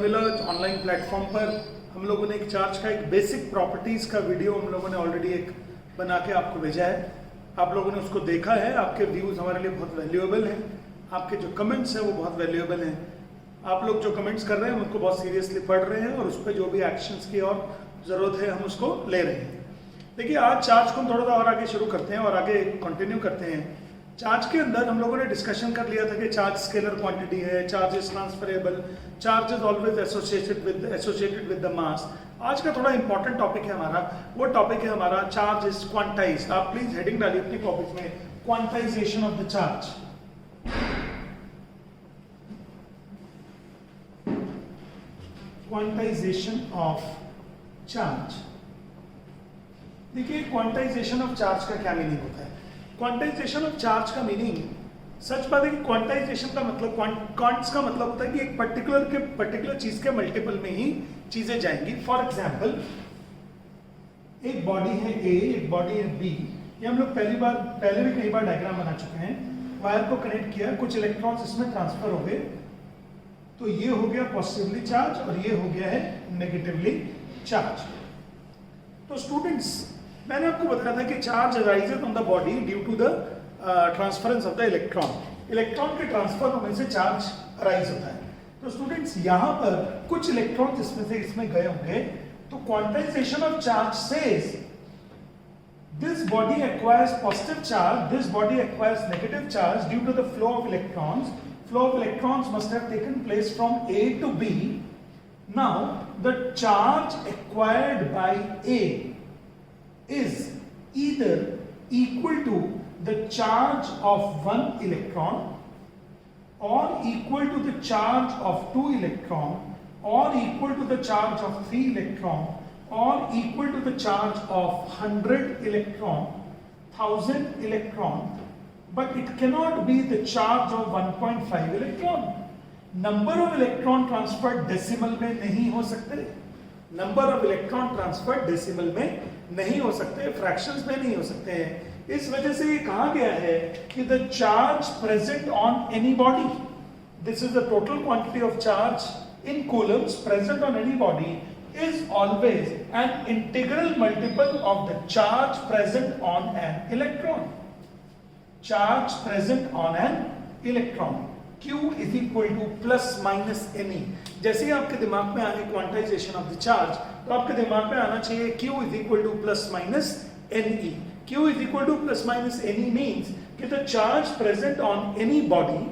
Available है online platform पर। हम लोगों ने एक चार्ज का एक बेसिक प्रॉपर्टीज़ का वीडियो हम लोगों ने ऑलरेडी एक बना के आपको भेजा है। आप लोगों ने उसको देखा है, आपके व्यूज़ हमारे लिए बहुत वैल्यूएबल हैं, आपके जो कमेंट्स हैं वो बहुत वैल्यूएबल हैं। आप लोग जो कमेंट्स कर रहे हैं उनको बहुत सीरियसली पढ़ रहे हैं और उस पर जो भी एक्शंस की और ज़रूरत है हम उसको ले रहे हैं। देखिए, आज चार्ज को हम थोड़ा सा और आगे शुरू करते हैं और आगे कंटिन्यू करते हैं। चार्ज के अंदर हम लोगों ने डिस्कशन कर लिया था कि चार्ज स्केलर क्वांटिटी है, charge is transferable, charge is always associated with the mass. आज का थोड़ा इंपॉर्टेंट टॉपिक है हमारा, वो टॉपिक है हमारा चार्ज इज क्वांटाइज्ड। आप प्लीज हेडिंग डालिए अपनी कॉपीज में, quantization of the charge. Quantization of charge. देखिए, क्वांटाइजेशन ऑफ चार्ज का क्या मीनिंग होता है? क्वांटाइजेशन ऑफ चार्ज का मीनिंग, सच बात है कि क्वांटाइजेशन का मतलब, क्वांट्स का मतलब होता है कि एक पर्टिकुलर चीज के मल्टीपल में ही चीजें जाएंगी। फॉर एग्जांपल, एक बॉडी है ए, एक बॉडी है बी। ये हम लोग पहले भी कई बार डायग्राम बना चुके हैं। वायर को कनेक्ट किया, कुछ इलेक्ट्रॉन्स इसमें ट्रांसफर हो गए, तो ये हो गया पॉजिटिवली चार्ज और ये हो गया है नेगेटिवली चार्ज। तो स्टूडेंट्स, मैंने आपको बताया था कि charge arises on the body due to the transference of the electron. Electron के ट्रांसफर होने से चार्ज अराइज होता है। तो स्टूडेंट्स, यहाँ पर कुछ इलेक्ट्रॉन इसमें गए होंगे, तो quantization of charge says this body acquires positive charge, this body acquires negative charge due to the flow of electrons. Flow of electrons must have taken place from A to B. Now, the charge acquired by A is either equal to the charge of one electron or equal to the charge of two electron or equal to the charge of three electron or equal to the charge of 100 electron, 1000 electron, but it cannot be the charge of 1.5 electron. Number of electron transferred decimal में नहीं हो सकते, number of electron transfer decimal में नहीं हो सकते, fractions में नहीं हो सकते हैं। इस वजह से ये कहा गया है कि the charge present on any body, this is the total quantity of charge in Coulomb's present on any body, is always an integral multiple of the charge present on an electron. Charge present on an electron. Q is equal to plus minus Ne. जैसे ही आपके दिमाग में आने quantization of the charge, तो आपके दिमाग में आना चाहिए Q is equal to plus minus Ne. Q is equal to plus minus Ne means कि the charge present on any body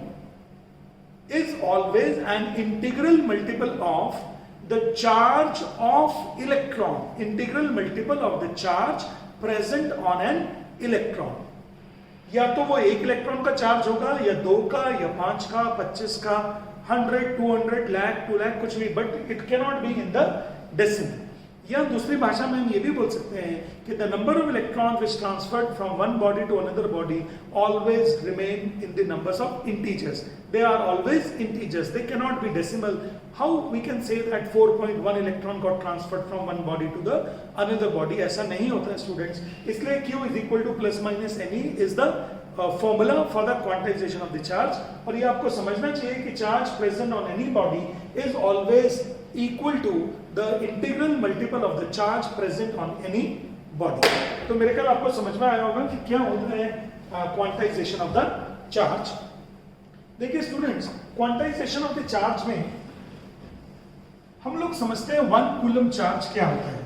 is always an integral multiple of the charge of electron, integral multiple of the charge present on an electron. या तो वो एक electron का charge होगा, या 2 का, या 5 का, 25 का, 100, 200, लाख, 2 लाख, कुछ भी, but it cannot be in the decimal. या दूसरी भाषा में हम ये भी बोल सकते हैं कि the number of electron which transferred from one body to another body always remain in the numbers of integers. They are always integers, they cannot be decimal. How we can say that 4.1 electron got transferred from one body to the another body? ऐसा नहीं होता है students. इसलिए Q is equal to plus minus Ne is the formula for the quantization of the charge। और ये आपको समझना चाहिए कि charge present on any body is always equal to the integral multiple of the charge present on any body। तो मेरे ख्याल आपको समझ में आया होगा कि क्या होता है quantization of the charge। देखिए students, quantization of the charge में हम लोग समझते हैं 1 कूलम चार्ज क्या होता है।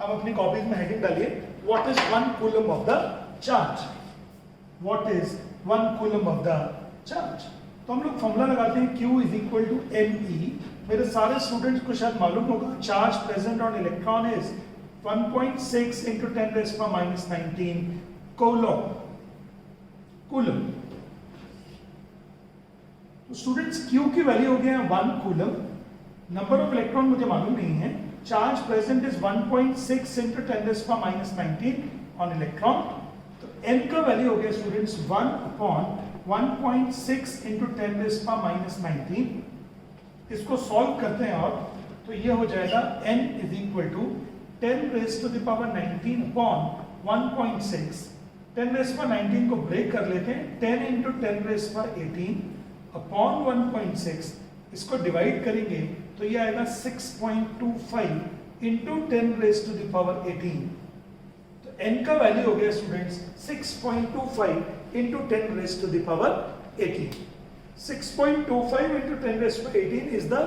आप अपनी कॉपीज में हेडिंग डालिए, what is 1 coulomb of the charge, what is 1 coulomb of the charge. तो हम लोग फॉर्मूला लगाते हैं Q is equal to Me। मेरे सारे स्टूडेंट्स को शायद मालूम होगा, charge present on electron is 1.6 into 10 raised to minus 19 coulomb. तो स्टूडेंट्स, Q की वैल्यू हो गया 1 कूलम, नंबर ऑफ इलेक्ट्रॉन मुझे मालूम नहीं है, charge present is 1.6 into 10 raised to minus 19 on electron. तो N का वैल्यू हो गया students 1 upon 1.6 into 10 raised to minus 19। इसको सॉल्व करते हैं और तो ये हो जाएगा N is equal to 10 raised to the power 19 upon 1.6। 10 raised to 19 को ब्रेक कर लेते हैं, 10 into 10 raised to 18 upon 1.6 इसको डिवाइड करेंगे तो ये आएगा 6.25 इंटू 10⁻18। तो n का वैल्यू हो गया students 6.25 into 10⁻18। 6.25 into 10⁻18 is the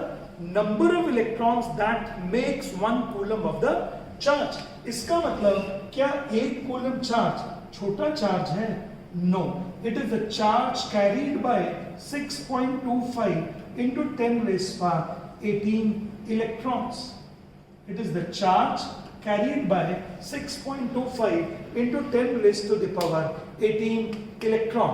number of electrons that makes 1 coulomb of the charge. इसका मतलब क्या 1 कूलम चार्ज छोटा चार्ज है? No, it is the charge carried by 6.25 into 10⁻18 electrons. It is the charge carried by 6.25 into 10⁻18 electron.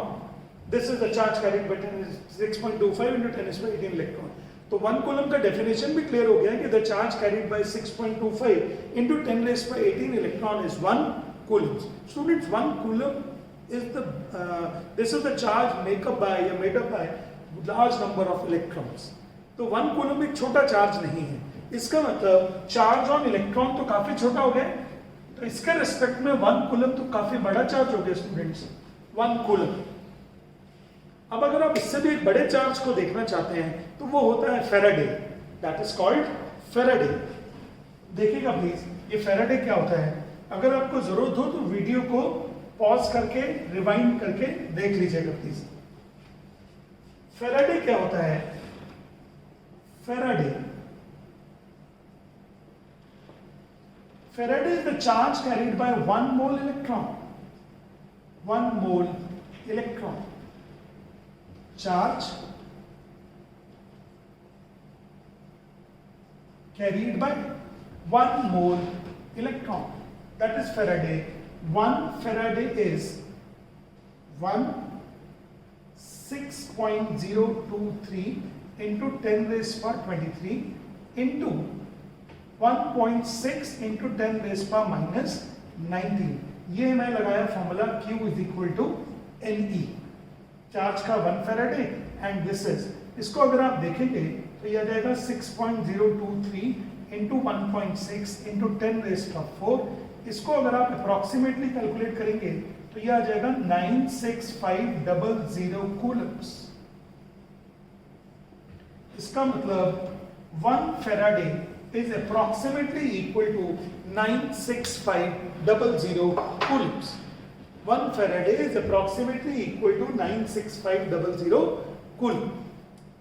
This is the charge carried by 6.25 into 10⁻18 electron. तो 1 coulomb का definition भी clear हो गया कि the charge carried by 6.25 into 10⁻18 electron is 1 coulomb. Students 1 coulomb is the this is the charge made up by large number of electrons. तो 1 coulomb एक छोटा charge नहीं है. इसका मतलब चार्ज ऑन इलेक्ट्रॉन तो काफी छोटा हो गया, तो इसके रेस्पेक्ट में 1 कूलम तो काफी बड़ा चार्ज हो गया स्टूडेंट्स. 1 कूलम. अब अगर आप इससे भी एक बड़े चार्ज को देखना चाहते हैं तो वो होता है Faraday. That is called Faraday. देखिएगा प्लीज, ये फेराडे क्या होता है. अगर आपको जरूरत हो तो वीडियो को पॉज करके रिवाइंड करके देख लीजिएगा प्लीज. फेराडे क्या होता है? Faraday is the charge carried by 1 mole electron. 1 mole electron charge carried by 1 mole electron. That is Faraday. 1 Faraday is 6.023 into 10⁻23 into 1.6 into 10⁻⁻19. ये मैं लगाया formula Q is equal to Ne. Charge का 1 Faraday and this is, इसको अगर आप देखेंगे तो यह आ जाएगा 6.023 इंटू 1.6 इंटू 10⁻⁴. इसको अगर आप अप्रोक्सीमेटली कैलकुलेट करेंगे तो यह आ जाएगा 96500 कूलम्स. इसका मतलब 1 Faraday is approximately equal to 96500 coulombs. 1 Faraday is approximately equal to 96500 coulomb.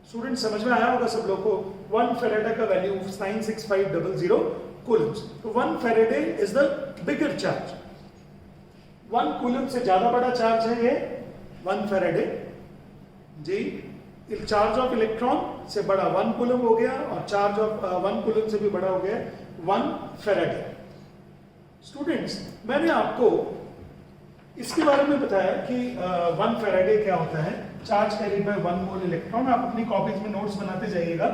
Student समझ में आया होगा सब लोग को. 1 Faraday का वैल्यू 96500 coulombs. तो 1 Faraday is the bigger charge. 1 coulomb से ज्यादा बड़ा चार्ज है ये 1 Faraday ji. Charge of electron से बड़ा 1 coulomb हो गया और चार्ज ऑफ 1 coulomb से भी बड़ा हो गया 1 Faraday. स्टूडेंट्स मैंने आपको इसके बारे में बताया कि 1 फेराडे क्या होता है. Charge carried by 1 mole electron. आप अपनी कॉपीज में नोट्स बनाते जाइएगा.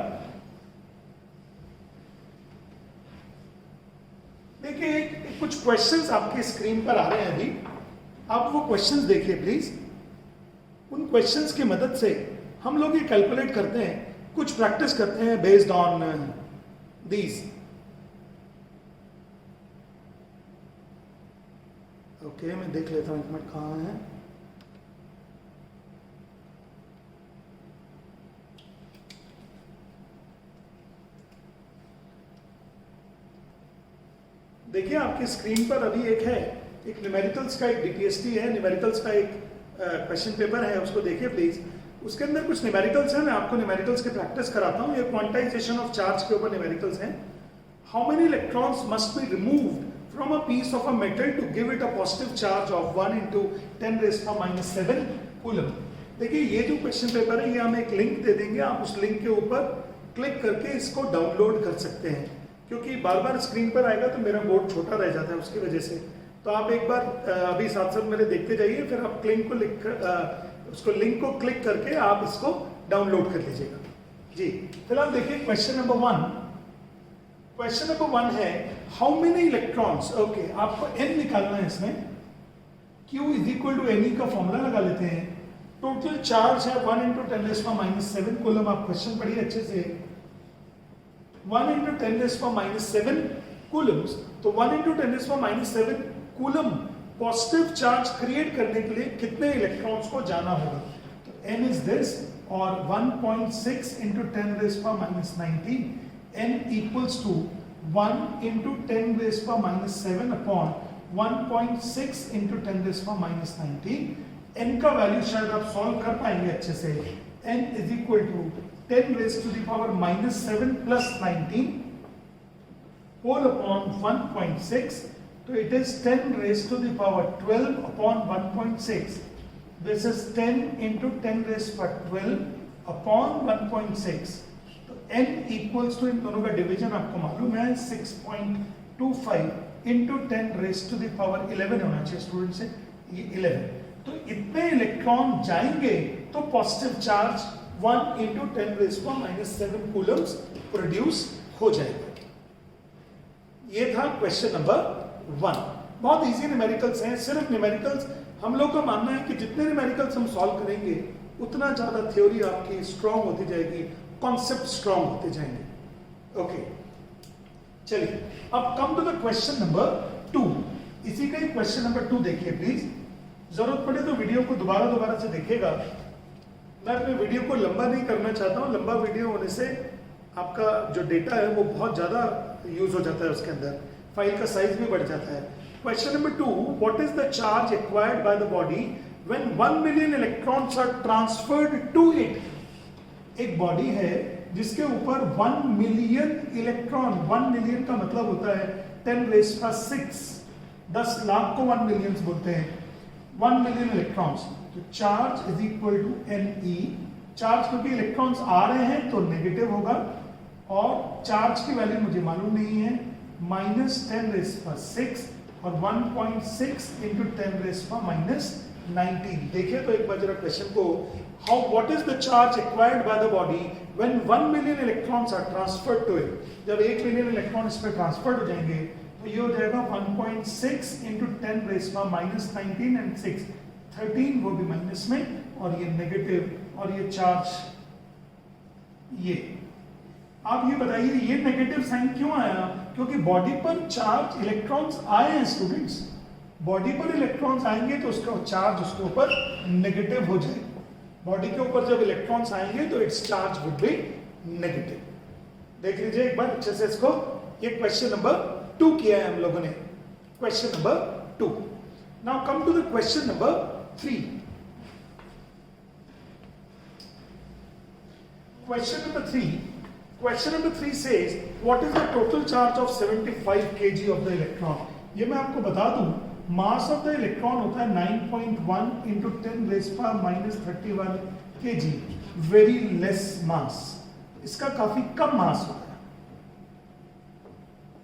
देखिए कुछ क्वेश्चंस आपके स्क्रीन पर आ रहे हैं अभी. आप वो क्वेश्चंस देखिए प्लीज. उन क्वेश्चंस की मदद से हम लोग ये कैलकुलेट करते हैं, कुछ प्रैक्टिस करते हैं बेस्ड ऑन दीज. ओके मैं देख लेता हूँ एक मिनट कहाँ है. देखिए आपकी स्क्रीन पर अभी एक है, एक न्यूमेरिकल्स का एक डीपीएसटी है, न्यूमेरिकल्स का एक क्वेश्चन पेपर है, उसको देखिए प्लीज. उसके अंदर कुछ न्यूमेरिकल्स हैं, मैं आपको न्यूमेरिकल्स की प्रैक्टिस कराता हूँ. ये क्वांटाइजेशन ऑफ चार्ज के ऊपर न्यूमेरिकल्स हैं. How many electrons must be removed from a piece of a metal to give it a positive charge of 1 into 10⁻⁻7 coulomb. देखिए ये जो क्वेश्चन पेपर है ये हम एक लिंक दे देंगे, आप उस लिंक के ऊपर क्लिक करके इसको डाउनलोड कर सकते हैं. क्योंकि बार बार स्क्रीन पर आएगा तो मेरा बोर्ड छोटा रह जाता है उसकी वजह से. तो आप एक बार अभी साथ साथ मेरे देखते जाइए, फिर आप उसको लिंक को क्लिक करके आप इसको डाउनलोड कर लीजिएगा जी. फिलहाल देखिए क्वेश्चन नंबर 1. क्वेश्चन नंबर 1 है हाउ मेनी इलेक्ट्रॉन्स. ओके आपको n निकालना है इसमें. Q is equal to Ne का फॉर्मूला लगा लेते हैं. टोटल चार्ज है 1 into 10⁻⁻7 कूलम. आप क्वेश्चन पढ़िए अच्छे से. 1 into 10⁻⁻7 कूलम्स. तो 1 into 10⁻⁻7 coulomb positive charge create करने के लिए कितने इलेक्ट्रॉन्स को जाना होगा. तो n इज दिस और 1.6 into 10 raised power minus 19, n equals to 1 into 10 raised power minus 7 upon 1.6 into 10 raised power minus 19. n का वैल्यू शायद आप सॉल्व कर पाएंगे अच्छे से. n is equal to 10 raised to the power minus 7 plus 19 whole upon 1.6. So it is 10 raised to the power 12 upon 1.6. This is 10 into 10 raised to power 12 upon 1.6. तो n equals to इन दोनों का division आपको मालूम है 6.25 into 10 raised to the power 11 होना चाहिए student से, ये 11. तो इतने इलेक्ट्रॉन जाएंगे तो positive charge 1 into 10 raised to minus 7 Coulomb's produce हो जाएगा. ये था क्वेश्चन नंबर 1. बहुत इजी न्यूमेरिकल्स हैं. सिर्फ न्यूमेरिकल्स हम लोग का मानना है कि जितने न्यूमेरिकल्स हम सॉल्व करेंगे उतना ज्यादा थ्योरी आपकी स्ट्रांग होती जाएगी, कॉन्सेप्ट स्ट्रांग होते जाएंगे. ओके चलिए अब come to the question number 2. इसी का ही क्वेश्चन नंबर 2 देखिए प्लीज. जरूरत पड़े तो वीडियो को दोबारा से देखिएगा. मैं अपने वीडियो को लंबा नहीं करना चाहता हूँ. लंबा वीडियो होने से आपका जो डेटा है वो बहुत ज़्यादा यूज हो जाता है, उसके अंदर फाइल का साइज भी बढ़ जाता है. Question number 2, what is the charge acquired by the body when 1 million electrons are transferred to it. एक बॉडी है जिसके ऊपर 1 मिलियन इलेक्ट्रॉन, 1 मिलियन का मतलब होता है 10 raised to 6, 10 लाख को 1 मिलियन बोलते हैं. 1 मिलियन इलेक्ट्रॉन्स. तो charge is equal to Ne. Charge क्योंकि इलेक्ट्रॉन्स आ रहे हैं तो नेगेटिव होगा और चार्ज की वैल्यू मुझे मालूम नहीं है, माइनस 10 raised to 6 और 1.6 into 10 raised to minus 19. देखिए तो एक बार जरा क्वेश्चन को, how what is the charge acquired by the body when 1 million electrons are transferred to it. जब 1 मिलियन इलेक्ट्रॉन इस पर ट्रांसफर्ड हो जाएंगे तो ये हो जाएगा 1.6 into 10 raised to minus 19 and 6, 13 वो भी माइनस में और ये नेगेटिव और ये चार्ज ये. आप ये बताइए ये नेगेटिव साइन क्यों आया? क्योंकि बॉडी पर चार्ज इलेक्ट्रॉन्स आए हैं स्टूडेंट्स. बॉडी पर इलेक्ट्रॉन्स आएंगे तो उसका चार्ज उसके ऊपर नेगेटिव हो जाएगा. बॉडी के ऊपर जब इलेक्ट्रॉन्स आएंगे तो it's charge would be negative. देख लीजिए एक बार अच्छे से इसको. ये क्वेश्चन नंबर 2 किया है हम लोगों ने. Question number 2. Now come to the question number 3. Question number 3. Question number 3 says, what is the total charge of 75 kg of the electron? ये मैं आपको बता दूं, mass of the electron होता है 9.1 into 10 raised to minus 31 kg. Very less mass. इसका काफी कम mass होता है.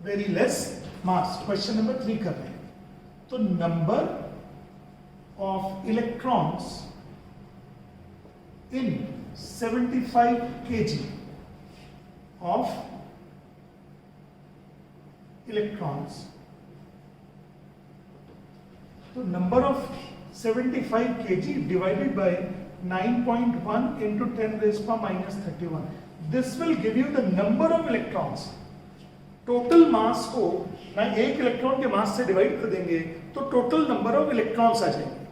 Very less mass. Question number 3 कर रहे हैं. तो number of electrons in 75 kg of electrons. So number of 75 kg divided by 9.1 into 10 raised to minus 31. This will give you the number of electrons. Total mass को ना एक electron के मास से divide कर देंगे तो टोटल नंबर ऑफ इलेक्ट्रॉन्स आ जाएंगे.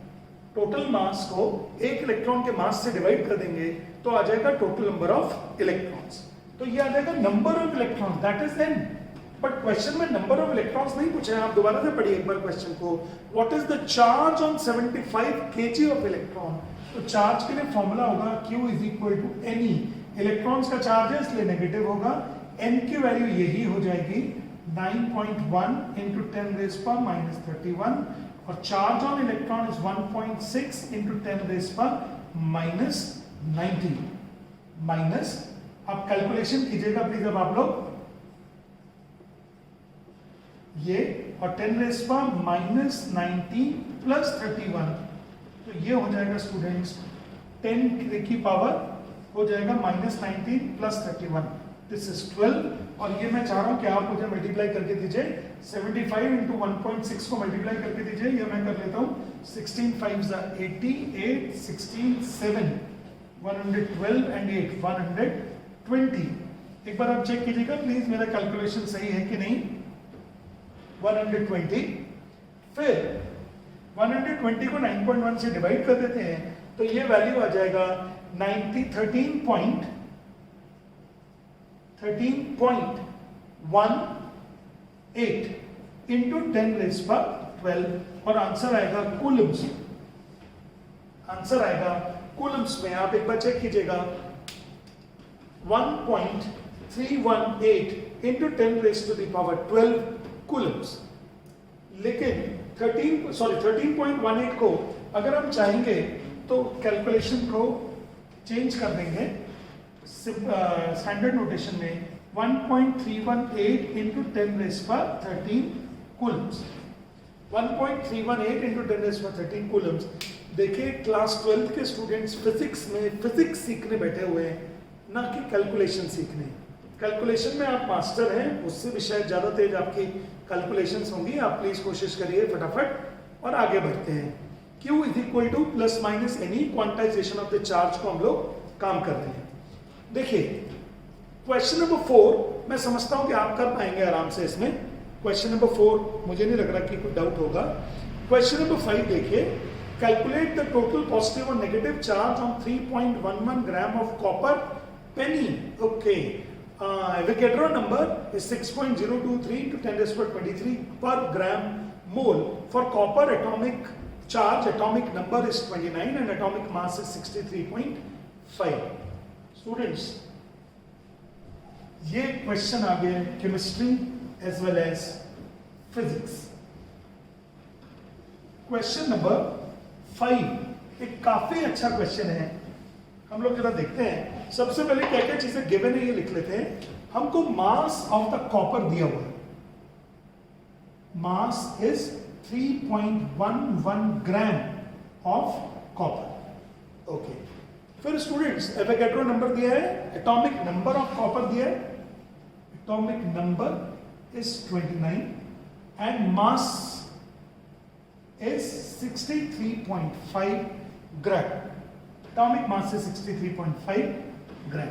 Total mass को एक इलेक्ट्रॉन के मास से डिवाइड कर देंगे तो आ जाएगा टोटल नंबर ऑफ इलेक्ट्रॉन्स. तो ये आ जाएगा number of electrons, that is n. But question में नंबर ऑफ इलेक्ट्रॉन्स नहीं पूछे हैं. आप दोबारा से पढ़िए एक बार क्वेश्चन को. What is the charge on 75 kg of electron. तो चार्ज के लिए फॉर्मूला होगा Q is equal to Ne. Electrons का चार्ज है इसलिए नेगेटिव होगा. n की वैल्यू यही हो जाएगी 9.1 into 10 raised to minus 31 और charge on electron is 1.6 into 10 raised to minus 19 minus. आप कैलकुलेशन कीजिएगा प्लीज अब आप लोग. ये और 10 raised to minus 19 plus 31 तो ये हो जाएगा स्टूडेंट्स 10 की पावर हो जाएगा minus 19 plus 31. दिस इज 12 और ये मैं चाह रहा हूं कि आप मुझे मल्टीप्लाई करके दीजिए. 75 into 1.6 को मल्टीप्लाई करके दीजिए. ये मैं कर लेता हूं. 16 5 80, 8 16 7 112 and 8 120. एक बार आप चेक कीजिएगा प्लीज मेरा कैलकुलेशन सही है कि नहीं. 120. फिर 120 को 9.1 से डिवाइड कर देते हैं तो ये वैल्यू आ जाएगा 13.18 इंटू 10⁻12 और आंसर आएगा कूलम्स। आंसर आएगा कूलम्स में, आप एक बार चेक कीजिएगा, 1.318 इंटू 10⁻12 कूलम्स। लेकिन 13.18 को अगर हम चाहेंगे तो कैलकुलेशन को चेंज कर देंगे स्टैंडर्ड नोटेशन में, 1.318 इंटू 10⁻13 कूलम्स। 1.318 into 10⁻13 Coulomb's. देखिए क्लास 12 के स्टूडेंट्स फिजिक्स में फिजिक्स सीखने बैठे हुए हैं, ना कि कैलकुलेशन सीखने। कैलकुलेशन में आप मास्टर हैं, उससे भी शायद ज़्यादा तेज आपकी कैलकुलेशंस होंगी। आप प्लीज़ कोशिश करिए फटाफट और आगे बढ़ते हैं। Q is equal two plus minus any quantization of the charge को हम लोग काम कर रहे हैं। देखिए क्वेश्चन नंबर 4 मैं समझता हूं कि आप कर पाएंगे आराम से इसमें। क्वेश्चन नंबर 4 मुझे नहीं लग रहा कि कोई डाउट होगा। क्वेश्चन नंबर 5 देखिए, कैलकुलेट द टोटल पॉजिटिव और negative charge on 3.11 gram of copper penny. Okay, Avogadro number is 6.023 into 10⁻23 per gram mole. For copper, atomic charge, atomic number is 29 and atomic mass is 63.5. Students, ये question आ गए chemistry as well as physics. Question number 5 एक काफी अच्छा question है, हम लोग जरा देखते हैं। सबसे पहले क्या क्या चीजें गिवन है ये लिख लेते हैं। हमको मास ऑफ द कॉपर दिया हुआ है, mass is 3.11 gram of copper. Okay, फिर स्टूडेंट्स एवोगैड्रो नंबर दिया है, एटॉमिक नंबर ऑफ कॉपर दिया है, atomic number is 29 and mass is 63.5 gram. Atomic mass is 63.5 ग्राम।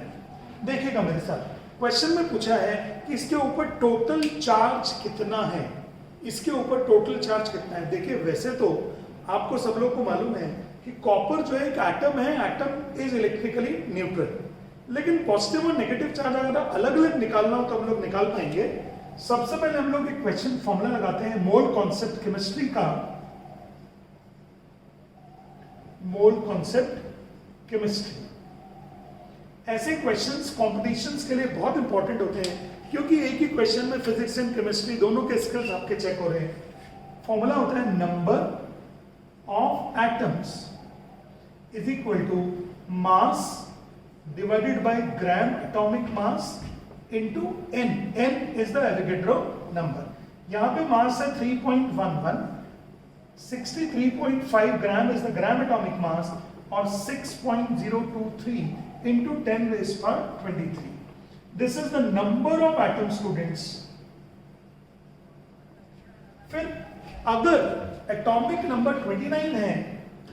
देखिएगा मेरे साथ, क्वेश्चन में पूछा है कि इसके ऊपर टोटल चार्ज कितना है, इसके ऊपर टोटल चार्ज कितना है। देखिए वैसे तो आपको सब लोग को मालूम है कि कॉपर जो है एक एटम है, एटम इज इलेक्ट्रिकली न्यूट्रल, लेकिन पॉजिटिव और नेगेटिव चार्ज अगर अलग अलग निकालना हो तो हम लोग निकाल पाएंगे। सबसे पहले हम लोग एक क्वेश्चन फॉर्मूला लगाते हैं मोल कॉन्सेप्ट केमिस्ट्री का, मोल कॉन्सेप्ट केमिस्ट्री। ऐसे क्वेश्चंस कॉम्पिटिशन्स के लिए बहुत इंपॉर्टेंट होते हैं, क्योंकि एक ही क्वेश्चन में फिजिक्स एंड केमिस्ट्री दोनों के स्किल्स आपके चेक हो रहे हैं। फॉर्मूला होता है number of atoms is equal to mass divided by gram atomic mass into n। n is the Avogadro number. यहां पे मास है 3.11, 63.5 gram is the gram atomic mass और 6.023 into 10⁻23. This is the number of atoms, students. फिर अगर atomic number 29 है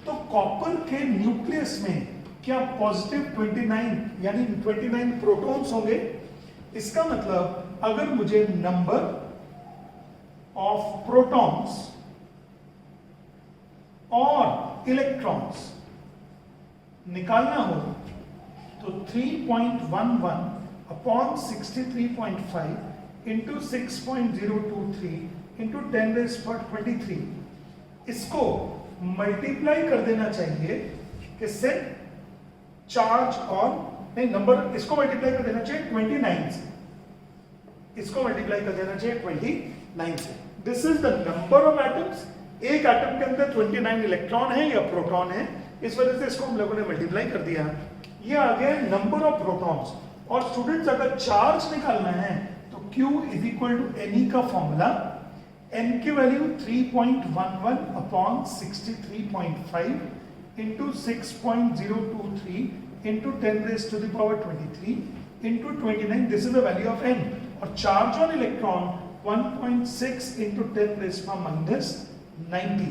तो copper के nucleus में क्या पॉजिटिव 29 यानी 29 प्रोटॉन्स होंगे। इसका मतलब अगर मुझे नंबर ऑफ प्रोटॉन्स और इलेक्ट्रॉन्स निकालना हो तो 3.11 अपॉन 63.5 इंटू 6.023 इंटू 10⁻23 इसको मल्टीप्लाई कर देना चाहिए किससे, चार्ज और नहीं नंबर, इसको मल्टीप्लाई कर देना चाहिए 29 से, इसको मल्टीप्लाई कर देना चाहिए 29 से। This is the number of atoms. एक एटम के अंदर 29 इलेक्ट्रॉन है या प्रोटॉन है, इस वजह से इसको हम लोगों ने मल्टीप्लाई कर दिया। ये आ गया नंबर ऑफ प्रोटॉन्स। और स्टूडेंट्स अगर चार्ज निकालना है तो Q is equal to N का फॉर्मूला, n की value 3.11 upon 63.5 into 6.023 into 10⁻23 into 29, this is the value of n। और चार्ज ऑन इलेक्ट्रॉन 1.6 इंटू 10⁻⁻90।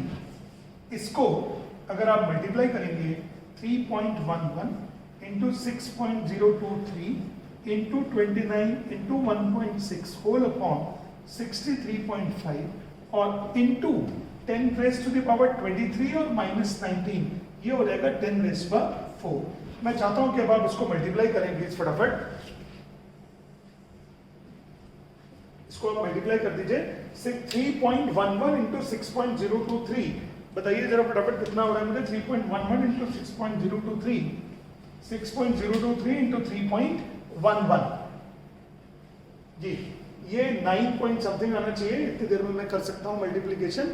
इसको अगर आप मल्टीप्लाई करेंगे 3.11 into 6.023 into 29 into 1.6 whole upon 63.5 और इंटू 10⁻23 और -19, ये हो जाएगा 10⁻⁴। 4। मैं चाहता हूं कि अब आप इसको मल्टीप्लाई करें प्लीज फटाफट, इसको आप मल्टीप्लाई कर दीजिए। 3.11 इंटू 6.023, बताइए जरा फटाफट कितना हो रहा है मुझे। 3.11 इंटू 6.023, 6.023 इंटू 3.11 जी, ये 9 पॉइंट समथिंग आना चाहिए। इतनी देर में मैं कर सकता हूं मल्टीप्लीकेशन,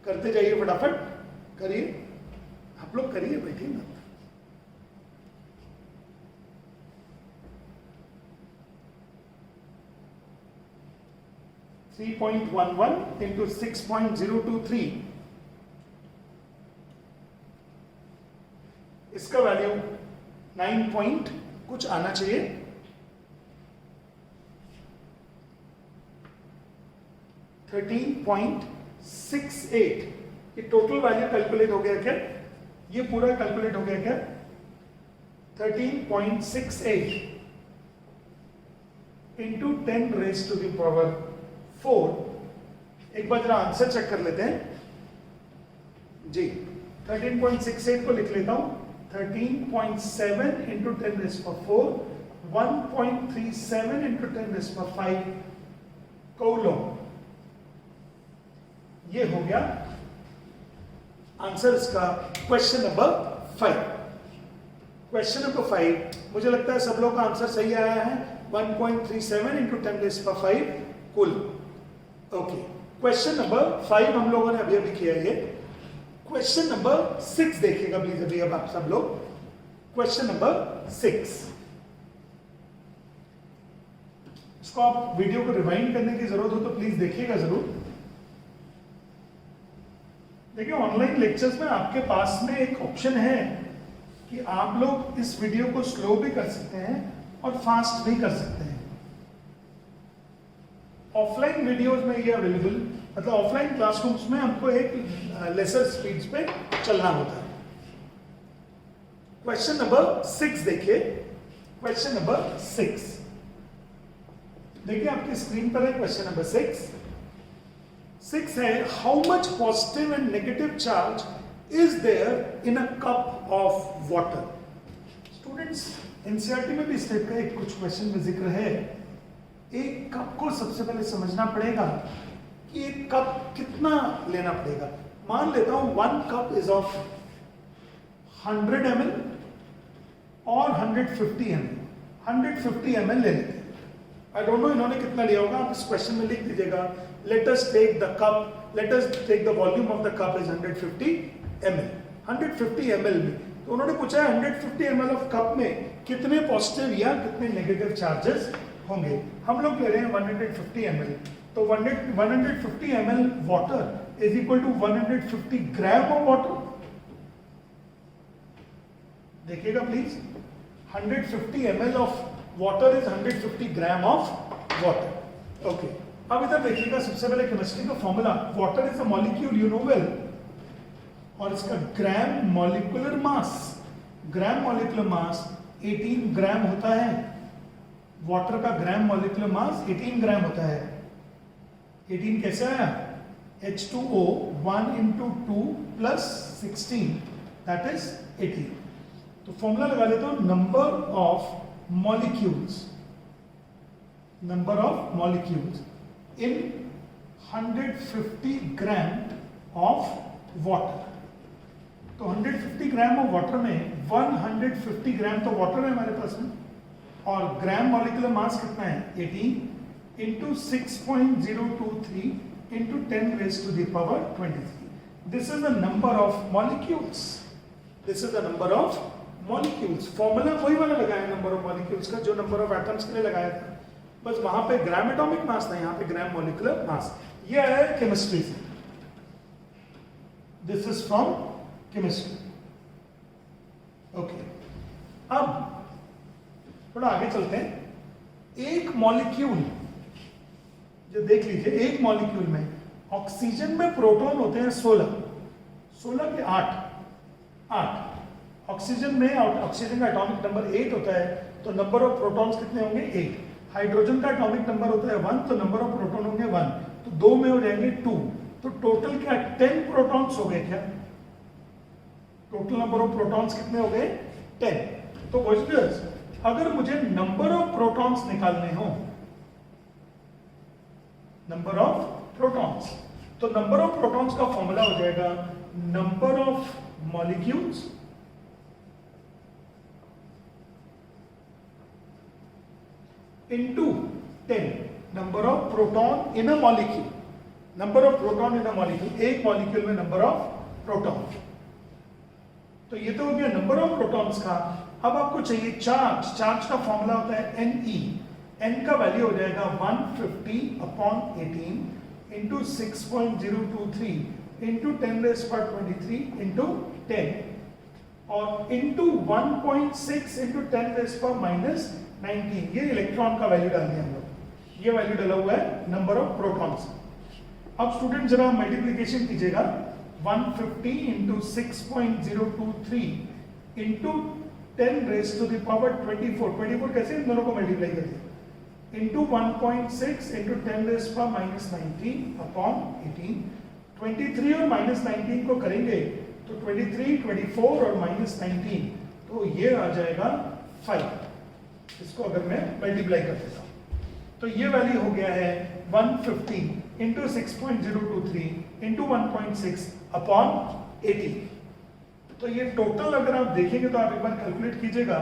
करते जाइए फटाफट, करिए आप लोग, करिए, बैठिए ना। थ्री 3.11 इंटू 6.023, इसका वैल्यू 9 पॉइंट कुछ आना चाहिए। 13.68, ये टोटल वैल्यू कैलकुलेट हो गया क्या? ये पूरा कैलकुलेट हो गया क्या? 13.68 into 10 raise to the power 4। एक बार जरा आंसर चेक कर लेते हैं जी। 13.68 को लिख लेता हूं, 13.7 into 10 raise power 4, 1.37 into 10 raise power 5 coulomb. ये हो गया आंसर इसका क्वेश्चन नंबर 5। क्वेश्चन नंबर 5 मुझे लगता है सब लोग का आंसर सही आया है। 1.37 इंटू 10 रेज पावर 5 कुल। ओके, क्वेश्चन नंबर 5 हम लोगों ने अभी किया है। क्वेश्चन नंबर 6 देखिएगा प्लीज अभी अब आप सब लोग। क्वेश्चन नंबर 6, इसको आप वीडियो को रिवाइंड करने की जरूरत हो तो प्लीज देखिएगा जरूर। देखिए, ऑनलाइन लेक्चर्स में आपके पास में एक ऑप्शन है कि आप लोग इस वीडियो को स्लो भी कर सकते हैं और फास्ट भी कर सकते हैं। ऑफलाइन वीडियोस में ये अवेलेबल, मतलब ऑफलाइन क्लासरूम्स में हमको एक लेसर स्पीड्स पे चलना होता है। क्वेश्चन नंबर 6 देखिए। क्वेश्चन नंबर 6 देखिए आपकी स्क्रीन पर है। क्वेश्चन नंबर 6 है, how much positive and negative charge is there in a cup of water. Students, NCERT में भी इस टाइप का एक कुछ क्वेश्चन में जिक्र है। एक कप को सबसे पहले समझना पड़ेगा कि एक कप कितना लेना पड़ेगा। मान लेता हूं 1 कप इज ऑफ 100 ml और 150 ml। 150 ml ले लेते हैं। आई डोंट नो इन्होंने कितना लिया होगा, आप इस क्वेश्चन में लिख दीजिएगा। Let us take the cup, let us take the volume of the cup is 150 ml। 150 ml में तो उन्होंने पूछा है 150 ml ऑफ कप में कितने पॉजिटिव या कितने नेगेटिव चार्जेस होंगे। हम लोग ले रहे हैं 150 ml, तो 150 ml water is equal to 150 gram of water. देखिएगा please, 150 ml of water is 150 gram of water. Okay, अब इधर देखिएगा सबसे पहले केमिस्ट्री का formula. Water is a molecule, you know well, और इसका gram molecular mass, gram molecular mass 18 ग्राम होता है। वाटर का ग्राम मॉलिक्यूलर मास 18 ग्राम होता है। 18 कैसे आया? H2O 1 into 2 plus 16, that is 18। तो फॉर्मूला लगा लेता हूं, number of molecules, number of molecules in 150 gram of water. तो 150 ग्राम ऑफ वाटर में 150 ग्राम तो वाटर है हमारे पास में, और ग्राम मॉलिक्यूलर मास कितना है? 18 into 6.023 into 10 raise to the power 23। This is the number of molecules, this is the number of molecules. Formula वही वाला लगाया नंबर ऑफ मॉलिक्यूल्स का जो नंबर ऑफ एटम्स के लिए लगाया था, बस वहां पे ग्राम एटॉमिक मास था, यहाँ पे ग्राम मॉलिक्यूलर मास। ये आया है केमिस्ट्री से, this is from chemistry. Okay, अब थोड़ा आगे चलते हैं। एक मॉलिक्यूल जो देख लीजिए, एक मॉलिक्यूल में ऑक्सीजन में प्रोटॉन होते हैं 16 के 8। ऑक्सीजन में ऑक्सीजन का एटॉमिक नंबर 8 होता है, तो नंबर ऑफ प्रोटॉन्स कितने होंगे? 8। हाइड्रोजन का एटॉमिक नंबर होता है 1, तो नंबर ऑफ प्रोटॉन होंगे 1, तो 2 में हो जाएंगे 2। तो टोटल क्या 10 प्रोटॉन्स हो गए क्या? टोटल नंबर ऑफ प्रोटॉन्स कितने हो गए 10। तो बॉयज अगर मुझे नंबर ऑफ प्रोटॉन्स निकालने हो, नंबर ऑफ प्रोटॉन्स, तो नंबर ऑफ प्रोटॉन्स का फॉर्मूला हो जाएगा number of molecules into 10 number of proton in a molecule, number of proton in a molecule, एक मॉलिक्यूल में नंबर ऑफ प्रोटॉन। तो ये तो हो गया नंबर ऑफ प्रोटॉन्स का। अब आपको चाहिए चार्ज, चार्ज का फॉर्मूला होता है Ne, n का वैल्यू हो जाएगा 150/18 इंटू 6.023 इंटू 10⁻23 इंटू 10 और इंटू 1.6 इंटू 10⁻⁻19। ये इलेक्ट्रॉन का वैल्यू डाल दिया हम लोग, ये वैल्यू डाला हुआ है नंबर ऑफ प्रोटॉन्स। अब स्टूडेंट जरा मल्टीप्लीकेशन कीजिएगा, 150 इंटू 6.023 इंटू 10⁻⁻24 कैसे इन दोनों को मल्टीप्लाई कर दिया, इंटू 1.6 इंटू 10⁻⁻19 अपॉन 18। 23 और -19 को करेंगे तो 23, 24 और -19, तो ये आ जाएगा 5। इसको अगर मैं मल्टीप्लाई कर देता हूँ तो ये वैल्यू हो गया है 150 इंटू 6.023 इंटू 1.6 अपॉन 80। तो ये टोटल अगर आप देखेंगे तो आप एक बार कैलकुलेट कीजिएगा,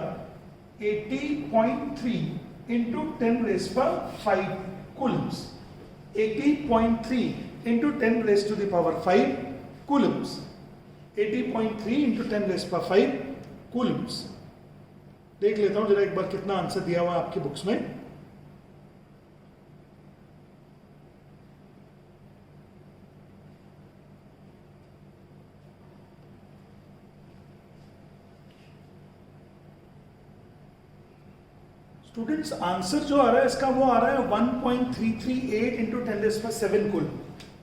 80.3 into 10⁻5 Coulomb's, 80.3 into 10⁻5 Coulomb's, 80.3 into 10⁻5 Coulomb's. देख लेता हूं जरा एक बार कितना आंसर दिया हुआ आपकी बुक्स में। स्टूडेंट्स आंसर जो आ रहा है इसका वो आ रहा है 1.338 इंटू 10⁻7 कुल,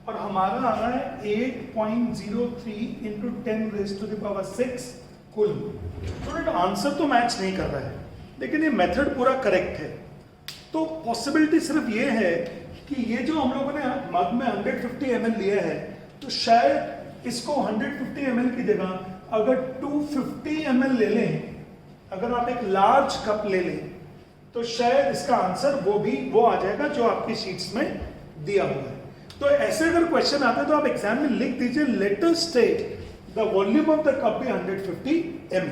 और हमारा आ रहा है 8.03 इंटू 10⁻6 कुल। स्टूडेंट आंसर तो मैच नहीं कर रहा है, लेकिन ये मेथड पूरा करेक्ट है। तो पॉसिबिलिटी सिर्फ ये है कि ये जो हम लोगों ने मग में 150 ml लिया है, तो शायद इसको 150 ml की जगह अगर 250 ml ले लें, अगर आप एक लार्ज कप ले लें, तो शायद इसका आंसर वो आ जाएगा जो आपकी शीट्स में दिया हुआ है। तो ऐसे अगर क्वेश्चन आते हैं तो आप एग्जाम में लिख दीजिए, let us state the volume of the cup be 150 ml,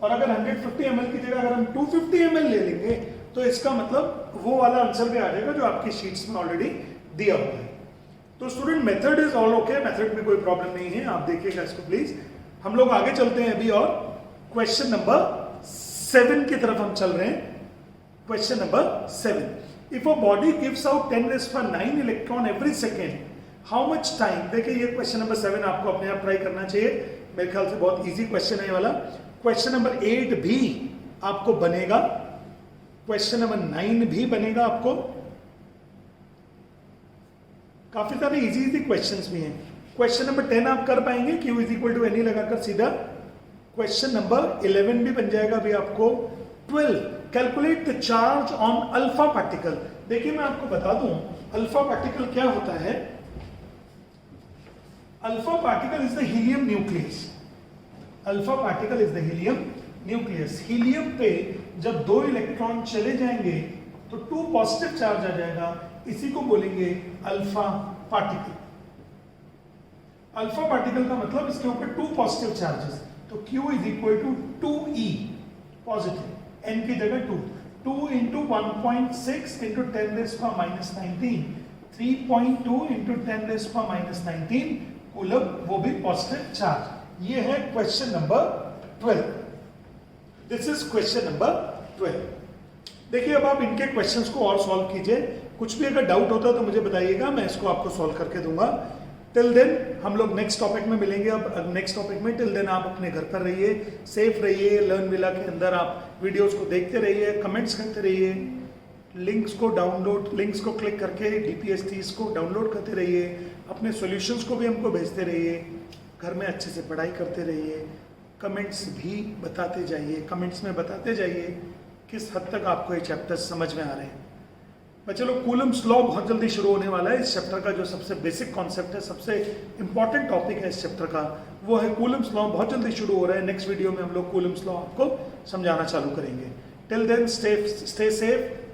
और अगर 150 ml की जगह अगर हम 250 ml ले लेंगे तो इसका मतलब वो वाला आंसर भी आ जाएगा जो आपकी शीट्स में ऑलरेडी दिया हुआ है। तो student method is all okay, method में कोई प्रॉब्लम नहीं है, आप देखिएगा इसको प्लीज। हम लोग आगे चलते हैं अभी और क्वेश्चन नंबर 7 की तरफ हम चल रहे हैं। Question number 7. If a body gives out 10⁹ electron every second, how much time? देखिए ये क्वेश्चन नंबर 7 आपको अपने आप ट्राई करना चाहिए, मेरे ख्याल से बहुत इजी क्वेश्चन है ये वाला। क्वेश्चन नंबर 8 भी आपको बनेगा, क्वेश्चन नंबर 9 भी बनेगा आपको, काफी सारे इजी क्वेश्चंस भी हैं। क्वेश्चन नंबर 10 आप कर पाएंगे, Q = NE लगाकर सीधा। क्वेश्चन नंबर 11 भी बन जाएगा अभी आपको। 12 calculate the charge on alpha particle. देखिए मैं आपको बता दूं अल्फा पार्टिकल क्या होता है। Alpha particle is the helium nucleus, alpha particle is the helium nucleus. Helium पे जब 2 इलेक्ट्रॉन चले जाएंगे तो 2 पॉजिटिव चार्ज आ जाएगा, इसी को बोलेंगे अल्फा पार्टिकल। अल्फा पार्टिकल का मतलब इसके ऊपर 2 पॉजिटिव चार्जेस, तो Q = 2E पॉजिटिव, n की जगह 2 इंटू 1.6 इंटू 10⁻⁻19, 3.2 इंटू 10⁻⁻19 कूलम, वो भी पॉजिटिव चार्ज। ये है question number 12। This is question number 12। देखिए अब आप इनके क्वेश्चंस को और सॉल्व कीजिए, कुछ भी अगर डाउट होता है तो मुझे बताइएगा, मैं इसको आपको सॉल्व करके दूंगा। टिल देन हम लोग नेक्स्ट टॉपिक में मिलेंगे। अब नेक्स्ट टॉपिक में टिल देन आप अपने घर पर रहिए, सेफ रहिए, लर्न विला के अंदर आप वीडियोस को देखते रहिए, कमेंट्स करते रहिए, लिंक्स को क्लिक करके DPSTs को डाउनलोड करते रहिए, अपने सॉल्यूशंस को भी हमको भेजते रहिए, घर में अच्छे से पढ़ाई करते रहिए, कमेंट्स भी बताते जाइए, कमेंट्स में बताते जाइए किस हद तक आपको ये चैप्टर्स समझ में आ रहे हैं। बच्चे लोग कूलम्स लॉ बहुत जल्दी शुरू होने वाला है। इस चैप्टर का जो सबसे बेसिक कॉन्सेप्ट है, सबसे इंपॉर्टेंट टॉपिक है इस चैप्टर का, वो है कूलम्स लॉ। बहुत जल्दी शुरू हो रहा है। नेक्स्ट वीडियो में हम लोग कूलम्स लॉ आपको समझाना चालू करेंगे। Till then stay safe,